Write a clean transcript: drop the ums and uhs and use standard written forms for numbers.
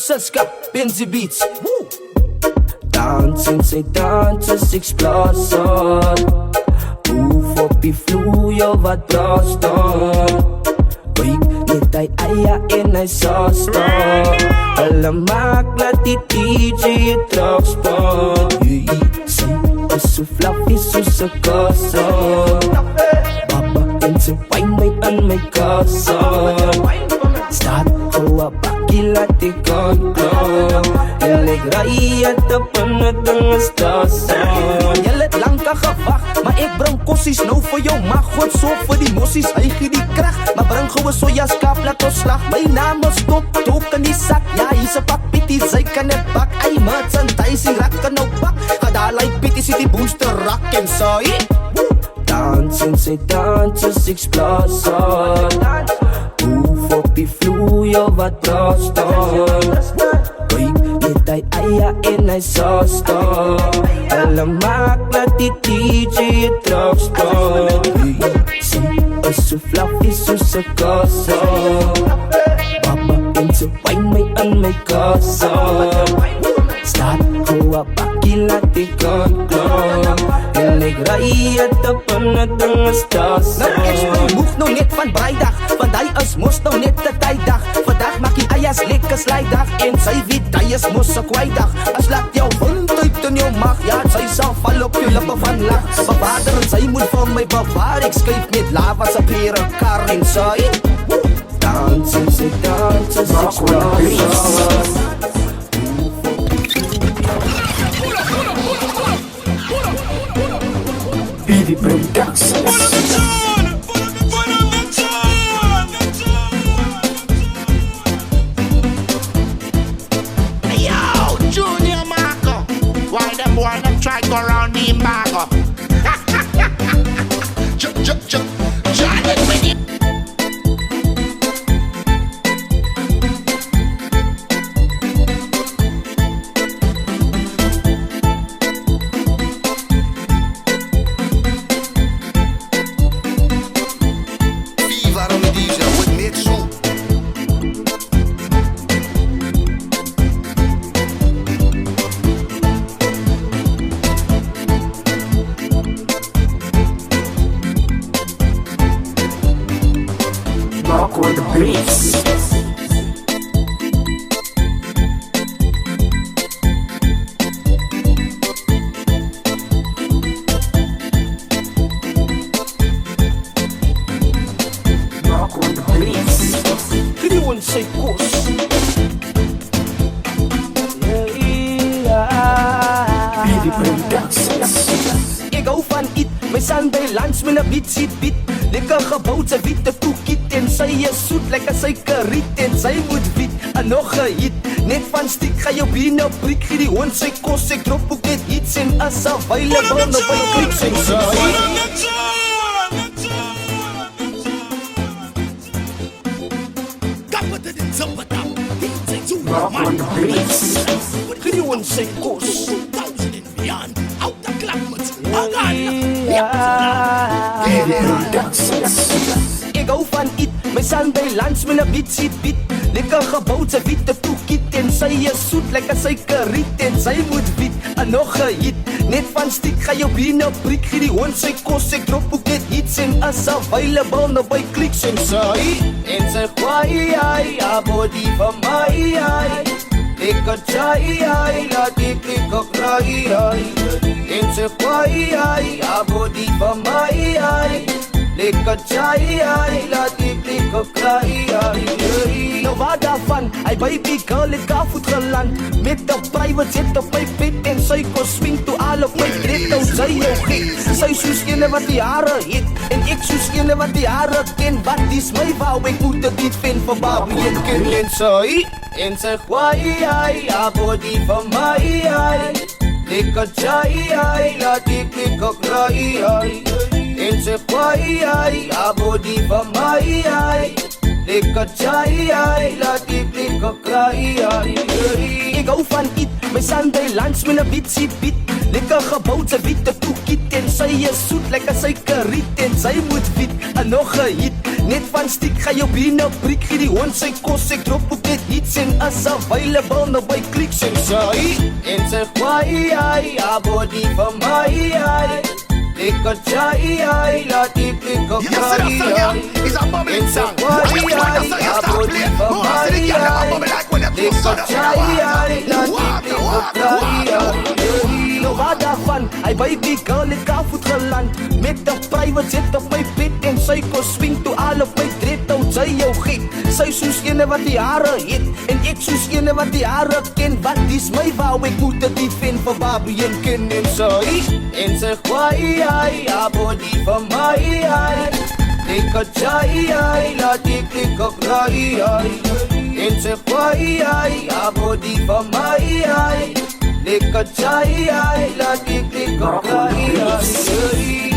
Sunska, Benzi Beats. Dansen sig danses explosion. Move op die vloer, wat braston. Kijk, net hy eie en hy sastan. Hulle maak dat die DJ het terugspaan. Sy is so fluffy soos 'n kassan. Baba en sy wijn my in my kassan. Staat gauw 'n bakkie laat die kant kom. En ek ry uit op 'n dingestasson. Jy het lang al gewag, maar ek bring kossies nou vir jou. Mag God sorg vir die mossies, hy gee die krag. Maar bring gauw 'n sojaskaap, laat ons slag. My naam is Top, Tok in die sak. Ja, hier's 'n pak pitties, sy kan het bak. Ay, merchandising, rak kan nou pak. Ga daar like pitties, die booster rak en saai. Dansen, sy danses explosion. Move op die vloer, wat braston. Kijk, net hy eie en hy sastan. Hulle maak dat die DJ het terugspaan. Sy is so fluffy soos 'n kassan. Baba en sy wijn my in my kassan. Staat gauw 'n bakkie laat die kant klom. En ek ry uit op 'n dingestasson. Nou ek spring moeg nou net van Vrydag, want hy is mos nou net 'n tyddag. Vandag maak die eie as lekker slijdag en sy weet hy is mos 'n kwydag. As laat jou wind uit in jou mag, ja, sy sal val op jou lippe van lag. My vader en sy moet vir my bewaar, ek skryf met lava se pere kar en sy dans en sy dans as explosion. BD Productions. Boy, them try go round the embargo. Jordan with it. Fever on the DJ with Nick Shoe. Rock with the beats. Rock with the beats. Kriyon sy kos. BD Productions. Ek hou van eet, my son by lunch met 'n biet, siet biet. Lekker gebouw, sy witte koekiet en sy is soet, lekker suikeriet en sy moet wiet, en nog gehit. Net van stiek, ga jou bine prik, gee die hond sy kos, ek drop ook net iets en as available, nou by kliks en sy. Rock with the beats. Gee die hond sy kos. BD Productions. Ek hou van eet, my son by lunch met 'n biet, siet biet. Lekker gebouw, sy witte koekiet en sy is soet, lekker suikeriet en sy moet wiet, en nog gehit. Net van stiek, ga jou bine prik, gee die hond sy kos, ek drop ook net iets en as available, nou by kliks en sy. En sy kwaai, ja, body van my, lekker chai, laat die klik op kraai, en sy kwaai, ja, body van my, lekker chai, laat die klik op kraai, nou wat daarvan, hy baby girl het kaarvoet geland, met 'n private jet op my bed en sy kos swing toe al op my dread, nou sy jou gek, sy soos ene wat die hare het, en ek soos ene wat die hare ken, wat is my wou, ek moet dit niet vind vir Barbie en Ken en sy, en sy kwaai, ja, body van my, lekker chai, laat die klik op kraai, en sy kwaai, ja, body van my, lekker chai, laat die klik op kraai, ek hou van eet, my son by lunch met 'n biet, siet biet. Lekker gebouw, sy witte koekiet en sy is soet, lekker suikeriet en sy moet wiet, en nog gehit. Net van stiek, ga jou bine prik, gee die hond sy kos, ek drop ook net iets en as available, nou by kliks en sy. En sy kwaai, ja, body van my, lekker chai, laat die klik op kraai, It's a bubbling song. ja, body van my, lekker chai, laat die klik op kraai, nou wat daarvan, hy baby girl het kaarvoet geland, met 'n private jet op my bed en sy kos swing toe al op my dread, nou sy jou gek, sy soos ene wat die hare het, en ek soos ene wat die hare ken, wat is my wou, ek moet dit niet vind vir Barbie en Ken en sy, en sy kwaai, ja, body van my, lekker chai, laat die klik op kraai, en sy kwaai, ja, body van my, lekker chai, laat die klik op kraai,